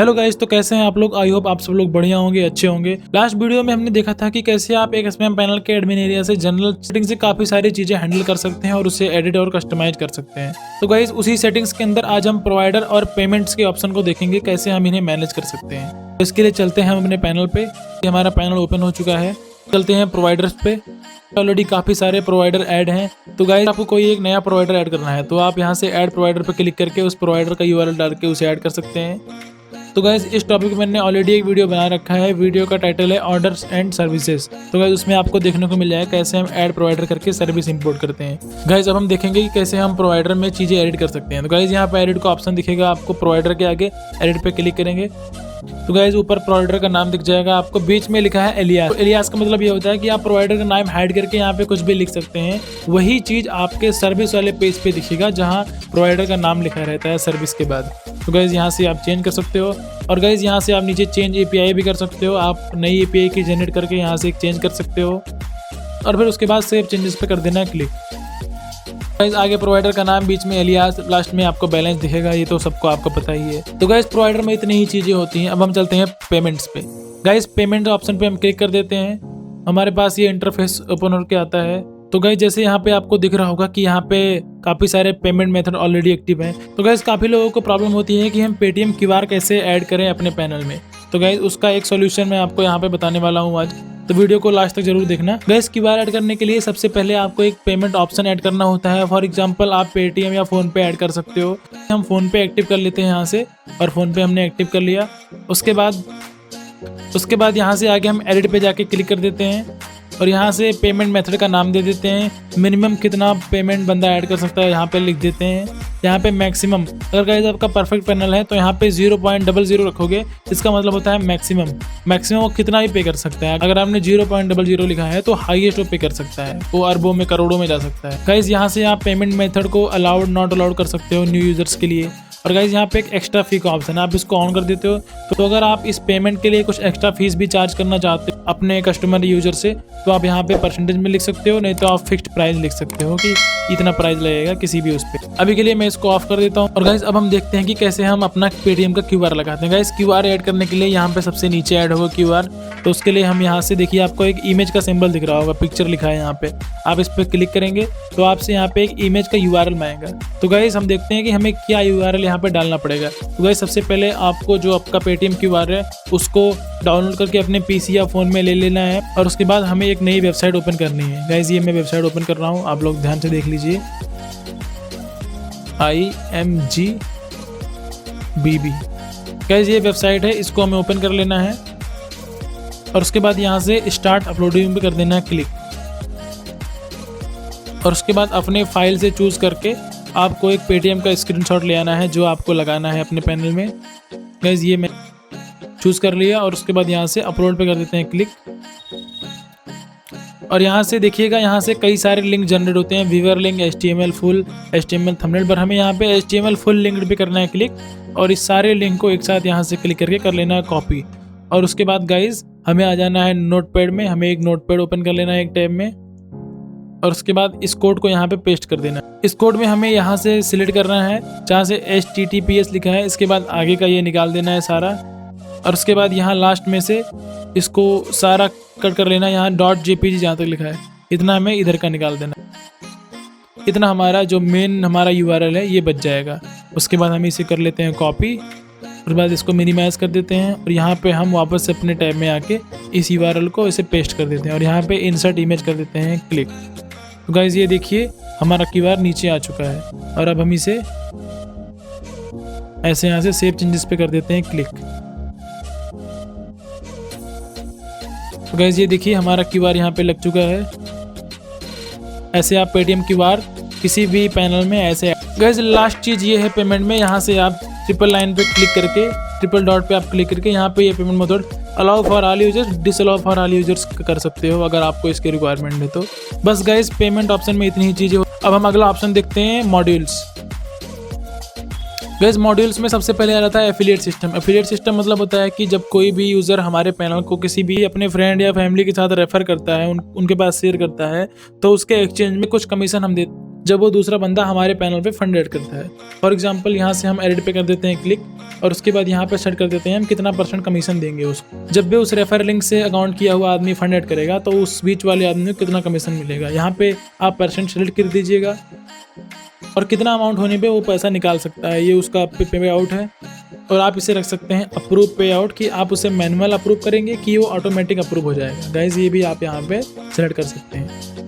Hello guys, तो कैसे हैं आप लोग। आई होप आप सब लोग बढ़िया होंगे, अच्छे होंगे। लास्ट वीडियो में हमने देखा था कि कैसे आप एक स्पैम पैनल के एडमिन एरिया से जनरल सेटिंग से काफी सारी चीजें हैंडल कर सकते हैं और उसे एडिट और कस्टमाइज कर सकते हैं। तो गाइस उसी सेटिंग्स के अंदर आज हम प्रोवाइडर और पेमेंट्स के ऑप्शन को देखेंगे, कैसे हम इन्हें मैनेज कर सकते हैं। तो इसके लिए चलते हैं हम अपने पैनल पे। हमारा पैनल ओपन हो चुका है। चलते हैं प्रोवाइडर्स पे। ऑलरेडी काफी सारे प्रोवाइडर ऐड हैं। तो गाइस आपको कोई एक नया प्रोवाइडर ऐड करना है तो आप यहाँ से ऐड प्रोवाइडर पे क्लिक करके उस प्रोवाइडर का यूआरएल डाल के उसे ऐड कर सकते हैं। तो गाइस इस टॉपिक में मैंने ऑलरेडी एक वीडियो बना रखा है। वीडियो का टाइटल है ऑर्डर्स एंड सर्विसेज। तो गाइस उसमें आपको देखने को मिल जाएगा कैसे हम ऐड प्रोवाइडर करके सर्विस इंपोर्ट करते हैं। गाइस अब हम देखेंगे कि कैसे हम प्रोवाइडर में चीजें एडिट कर सकते हैं। तो गाइस यहाँ पे एडिट का ऑप्शन दिखेगा आपको, प्रोवाइडर के आगे एडिट पे क्लिक करेंगे तो गाइस ऊपर प्रोवाइडर का नाम दिख जाएगा आपको, बीच में लिखा है एलियास। तो एलियास का मतलब ये होता है कि आप प्रोवाइडर का नाम हाइड करके यहाँ पे कुछ भी लिख सकते हैं। वही चीज आपके सर्विस वाले पेज पे दिखेगा जहाँ प्रोवाइडर का नाम लिखा रहता है सर्विस के बाद। तो गाइस यहाँ से आप चेंज कर सकते हो और गाइस यहाँ से आप नीचे चेंज एपीआई भी कर सकते हो। आप नई एपीआई की जनरेट करके यहाँ से एक चेंज कर सकते हो और फिर उसके बाद सेव चेंजेस पे कर देना है क्लिक। गाइस आगे प्रोवाइडर का नाम, बीच में एलियास, लास्ट में आपको बैलेंस दिखेगा। ये तो सबको आपको पता ही है। तो गाइस प्रोवाइडर में इतनी ही चीजें होती हैं। अब हम चलते हैं पेमेंट्स पे। गाइस पेमेंट ऑप्शन पे हम क्लिक कर देते हैं। हमारे पास ये इंटरफेस ओपन होकर आता है। तो गाइस जैसे यहाँ पे आपको दिख रहा होगा कि यहाँ पे काफी सारे पेमेंट मेथड ऑलरेडी एक्टिव हैं। तो गाइस काफी लोगों को प्रॉब्लम होती है कि हम पेटीएम क्यूआर कैसे ऐड करें अपने पैनल में। तो गाइस उसका एक सोल्यूशन मैं आपको यहाँ पे बताने वाला हूँ आज, तो वीडियो को लास्ट तक जरूर देखना। गाइस क्यूआर ऐड करने के लिए सबसे पहले आपको एक पेमेंट ऑप्शन ऐड करना होता है। फॉर एग्जांपल आप पेटीएम या फोन पे ऐड कर सकते हो। हम फोन पे एक्टिव कर लेते हैं यहाँ से, और फोन पे हमने एक्टिव कर लिया। उसके बाद यहाँ से आगे हम एडिट पे जाके क्लिक कर देते हैं और यहाँ से पेमेंट मेथड का नाम दे देते हैं। मिनिमम कितना पेमेंट बंदा ऐड कर सकता है यहाँ पे लिख देते हैं। यहाँ पे मैक्सिमम, अगर गाइस आपका परफेक्ट पैनल है तो यहाँ पे 0.00 रखोगे, इसका मतलब होता है मैक्सिमम वो कितना भी पे कर सकता है। अगर आपने 0.00 लिखा है तो हाईएस्ट वो पे कर सकता है, वो अरबों में करोड़ों में जा सकता है। गाइस यहाँ से आप पेमेंट मेथड को अलाउड नॉट अलाउड कर सकते हो न्यू यूजर्स के लिए। और गाइस यहाँ पे एक एक्स्ट्रा फी का ऑप्शन है, आप इसको ऑन कर देते हो तो अगर आप इस पेमेंट के लिए कुछ एक्स्ट्रा फीस भी चार्ज करना चाहते हो अपने कस्टमर यूजर से तो आप यहाँ पे परसेंटेज में लिख सकते हो, नहीं तो आप फिक्स्ड प्राइस लिख सकते हो कि इतना प्राइस लगेगा किसी भी उस पर। अभी के लिए मैं इसको ऑफ कर देता हूँ। और गाइस अब हम देखते हैं कि कैसे हम अपना पेटीएम का क्यूआर लगाते हैं। गाइस क्यूआर ऐड करने के लिए यहाँ पे सबसे नीचे ऐड होगा क्यूआर। तो उसके लिए हम यहाँ से देखिए आपको एक इमेज का सिंबल दिख रहा होगा, पिक्चर लिखा है यहाँ पे। आप इस पर क्लिक करेंगे तो आपसे यहाँ पे एक इमेज का यूआरएल मांगेगा। तो गाइस हम देखते हैं कि हमें क्या यूआरएल यहाँ पे डालना पड़ेगा। तो गाइस सबसे पहले आपको जो आपका पेटीएम क्यूआर है उसको डाउनलोड करके अपने पीसी या फोन में ले लेना है और उसके बाद हमें एक नई वेबसाइट ओपन करनी है। गाइस ये मैं वेबसाइट ओपन कर रहा हूँ, आप लोग ध्यान से देख लीजिए। IMGBB गाइस ये वेबसाइट है, इसको हमें ओपन कर लेना है और उसके बाद यहाँ से स्टार्ट अपलोडिंग पे कर देना है क्लिक। और उसके बाद अपने फाइल से चूज करके आपको एक पेटीएम का स्क्रीनशॉट ले आना है जो आपको लगाना है अपने पैनल में। गाइस ये मैं चूज कर लिया और उसके बाद यहाँ से अपलोड पे कर देते हैं क्लिक। और यहाँ से देखिएगा, यहाँ से कई सारे लिंक जनरेट होते हैं, viewer link, HTML full, HTML thumbnail, पर हमें यहाँ पे HTML फुल लिंक पे करना है क्लिक। और इस सारे लिंक को एक साथ यहाँ से क्लिक करके कर लेना है कॉपी। और उसके बाद गाइज हमें आ जाना है नोटपैड में, हमें एक नोटपैड ओपन कर लेना है एक टैब में और उसके बाद इस कोड को यहाँ पे पेस्ट कर देना है। इस कोड में हमें यहाँ से सिलेक्ट करना है जहाँ से HTTPS लिखा है, इसके बाद आगे का ये निकाल देना है सारा। और उसके बाद यहाँ लास्ट में से इसको सारा कट कर लेना है, यहाँ .jpg जहाँ तक लिखा है इतना हमें इधर का निकाल देना। इतना हमारा जो मेन हमारा यूआरएल है ये बच जाएगा। उसके बाद हम इसे कर लेते हैं कॉपी, उसके बाद इसको मिनिमाइज कर देते हैं और यहाँ पे हम वापस से अपने टैब में आके इस यूआरएल को इसे पेस्ट कर देते हैं और यहाँ पे इंसर्ट इमेज कर देते हैं क्लिक। तो गाइज ये देखिए हमारा क्यूआर नीचे आ चुका है और अब हम इसे ऐसे यहाँ से सेव चेंजेस पे कर देते हैं क्लिक। तो गाइज ये देखिए हमारा क्यूआर यहाँ पे लग चुका है। ऐसे आप पेटीएम क्यूआर किसी भी पैनल में ऐसे। गाइज लास्ट चीज ये है पेमेंट में, यहाँ से आप ट्रिपल लाइन पे क्लिक करके, ट्रिपल डॉट पे आप क्लिक करके यहाँ पे ये payment method allow for all users, disallow for all users कर सकते हो अगर आपको इसकी रिक्वायरमेंट है तो। बस गाइज पेमेंट ऑप्शन में इतनी ही चीजें। अब हम अगला ऑप्शन देखते हैं मॉड्यूल्स। गाइस मॉड्यूल्स में सबसे पहले आ जाता है एफिलिएट सिस्टम। एफिलिएट सिस्टम मतलब होता है कि जब कोई भी यूजर हमारे पैनल को किसी भी अपने फ्रेंड या फैमिली के साथ रेफर करता है, उनके पास शेयर करता है तो उसके एक्सचेंज में कुछ कमीशन हम जब वो दूसरा बंदा हमारे पैनल पे फंड ऐड करता है। फॉर एग्जांपल यहाँ से हम एडिट पे कर देते हैं क्लिक और उसके बाद यहाँ पे सेट कर देते हैं हम कितना % कमीशन देंगे उसको। जब भी उस रेफर लिंक से अकाउंट किया हुआ आदमी फंड ऐड करेगा तो उस बीच वाले आदमी को कितना कमीशन मिलेगा। यहाँ पे आप % सेलेक्ट कर दीजिएगा और कितना अमाउंट होने पे वो पैसा निकाल सकता है, ये उसका पे आउट है। और आप इसे रख सकते हैं अप्रूव पे आउट कि आप उसे मैनुअल अप्रूव करेंगे कि वो ऑटोमेटिक अप्रूव हो जाएगा। गाइज ये भी आप यहाँ पे सेलेक्ट कर सकते हैं।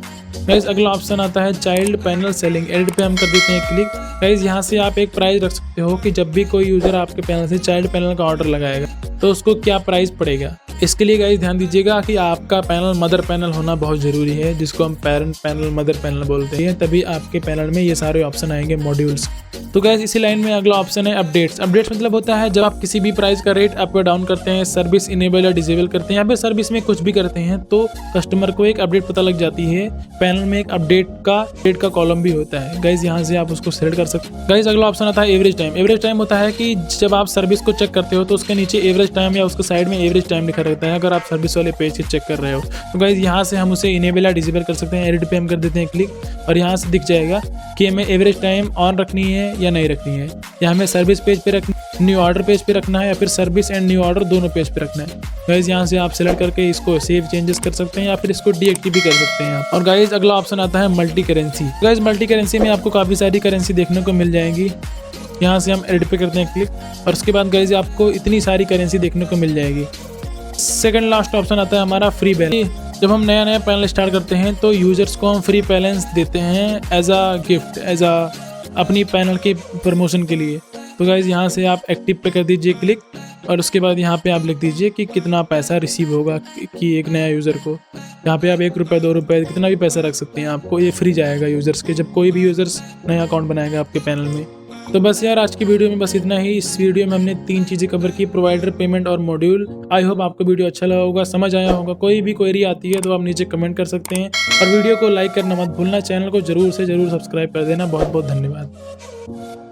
गाइज अगला ऑप्शन आता है चाइल्ड पैनल सेलिंग, एडिट पे हम कर देते हैं क्लिक। गाइज यहाँ से आप एक प्राइस रख सकते हो कि जब भी कोई यूजर आपके पैनल से चाइल्ड पैनल का ऑर्डर लगाएगा तो उसको क्या प्राइस पड़ेगा। इसके लिए गाइज ध्यान दीजिएगा कि आपका पैनल मदर पैनल होना बहुत जरूरी है, जिसको हम पेरेंट पैनल मदर पैनल बोलते हैं, तभी आपके पैनल में ये सारे ऑप्शन आएंगे मॉड्यूल्स। तो गाइज इसी लाइन में अगला ऑप्शन है अपडेट्स। अपडेट्स मतलब होता है जब आप किसी भी प्राइस का रेट अप या डाउन करते हैं, सर्विस इनेबल या डिसेबल करते हैं या फिर सर्विस में कुछ भी करते हैं तो कस्टमर को एक अपडेट पता लग जाती है। पैनल में एक अपडेट का कॉलम भी होता है। गाइज यहाँ से आप उसको सेलेक्ट कर सकते हैं। गाइज अगला ऑप्शन आता है एवरेज टाइम। एवरेज टाइम होता है कि जब आप सर्विस को चेक करते हो तो उसके नीचे एवरेज टाइम या उसके साइड में एवरेज टाइम लिखा रहता है अगर आप सर्विस वाले पेज से चेक कर रहे हो। तो गाइज यहाँ से हम उसे इनेबल या डिसेबल कर सकते हैं। एडिट पे हम कर देते हैं क्लिक और यहाँ से दिख जाएगा कि हमें एवरेज टाइम ऑन रखनी है या नहीं रखनी है, या हमें सर्विस पेज पे रखना, न्यू ऑर्डर पेज पे रखना है या फिर सर्विस एंड न्यू ऑर्डर दोनों पेज पे रखना है। गाइज यहाँ से आप सेलेक्ट करके इसको सेव चेंजेस कर सकते हैं या फिर इसको डीएक्टिव भी कर सकते हैं। और गाइज अगला ऑप्शन आता है multi currency. Guys multi currency में आपको काफ़ी सारी करेंसी देखने को मिल जाएंगी। यहाँ से हम एडिट पे करते हैं क्लिक और उसके बाद गाइज आपको इतनी सारी करेंसी देखने को मिल जाएगी। सेकंड लास्ट ऑप्शन आता है हमारा फ्री बैलेंस। जब हम नया पैनल स्टार्ट करते हैं तो यूजर्स को हम फ्री बैलेंस देते हैं एज अ गिफ्ट, अपनी पैनल के प्रमोशन के लिए। तो गाइज यहाँ से आप एक्टिव पे कर दीजिए क्लिक और उसके बाद यहाँ पे आप लिख दीजिए कि कितना पैसा रिसीव होगा कि एक नया यूज़र को। यहाँ पे आप 1 रुपये 2 रुपये कितना भी पैसा रख सकते हैं, आपको ये फ्री जाएगा यूज़र्स के जब कोई भी यूज़र्स नया अकाउंट बनाएगा आपके पैनल में। तो बस यार आज की वीडियो में बस इतना ही। इस वीडियो में हमने 3 चीज़ें कवर की, प्रोवाइडर, पेमेंट और मॉड्यूल। आई होप आपको वीडियो अच्छा लगा होगा, समझ आया होगा। कोई भी क्वेरी आती है तो आप नीचे कमेंट कर सकते हैं और वीडियो को लाइक करना मत भूलना। चैनल को जरूर से जरूर सब्सक्राइब कर देना। बहुत बहुत धन्यवाद।